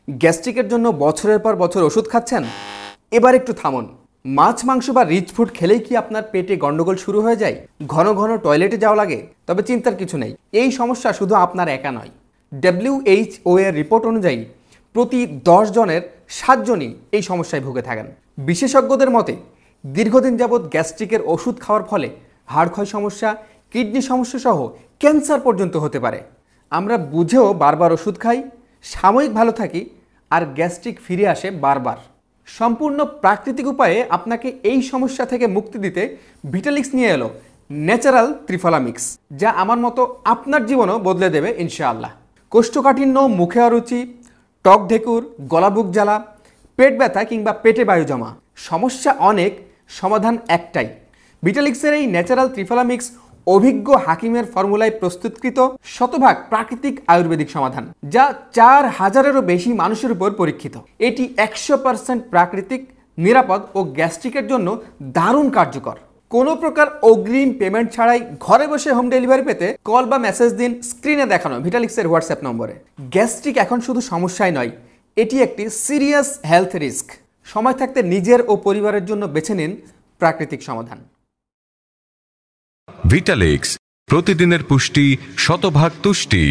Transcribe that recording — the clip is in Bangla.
গ্যাস্ট্রিকের জন্য বছরের পর বছর ওষুধ খাচ্ছেন? এবার একটু থামুন। মাছ, মাংস বা রিচ ফুড খেলেই কি আপনার পেটে গন্ডগোল শুরু হয়ে যায়? ঘন ঘন টয়লেটে যাওয়া লাগে? তবে চিন্তার কিছু নেই, এই সমস্যা শুধু আপনার একা নয়। WHO এর রিপোর্ট অনুযায়ী প্রতি 10 জনের 7 জনই এই সমস্যায় ভুগে থাকেন। বিশেষজ্ঞদের মতে দীর্ঘদিন যাবৎ গ্যাস্ট্রিকের ওষুধ খাওয়ার ফলে হাড়ক্ষয় সমস্যা, কিডনি সমস্যা সহ ক্যান্সার পর্যন্ত হতে পারে। আমরা বুঝেও বারবার ওষুধ খাই, সাময়িক ভালো থাকি, আর গ্যাস্ট্রিক ফিরে আসে বারবার। সম্পূর্ণ প্রাকৃতিক উপায়ে আপনাকে এই সমস্যা থেকে মুক্তি দিতে ভিটালিক্স নিয়ে এলো ন্যাচারাল ত্রিফলা মিক্স, যা আমার মতো আপনার জীবনও বদলে দেবে ইনশাআল্লাহ। কোষ্ঠকাঠিন্য, মুখে অরুচি, টক ঢেকুর, গলা বুক জ্বালা, পেট ব্যথা কিংবা পেটে বায়ু জমা, সমস্যা অনেক, সমাধান একটাই। ভিটালিক্সের এই ন্যাচারাল ত্রিফলা মিক্স অভিজ্ঞ হাকিমের ফর্মুলায় প্রস্তুতকৃত শতভাগ প্রাকৃতিক আয়ুর্বেদিক সমাধান, যা 4000-এরও বেশি মানুষের উপর পরীক্ষিত। এটি 100% প্রাকৃতিক, নিরাপদ ও গ্যাস্ট্রিকের জন্য দারুণ কার্যকর। কোনো প্রকার অগ্রিম পেমেন্ট ছাড়াই ঘরে বসে হোম ডেলিভারি পেতে কল বা মেসেজ দিন স্ক্রিনে দেখানো ভিটালিক্সের হোয়াটসঅ্যাপ নম্বরে। গ্যাস্ট্রিক এখন শুধু সমস্যাই নয়, এটি একটি সিরিয়াস হেলথ রিস্ক। সময় থাকতে নিজের ও পরিবারের জন্য বেছে নিন প্রাকৃতিক সমাধান। ভিটালিক্স, প্রতিদিনের পুষ্টি, শতভাগ তুষ্টি।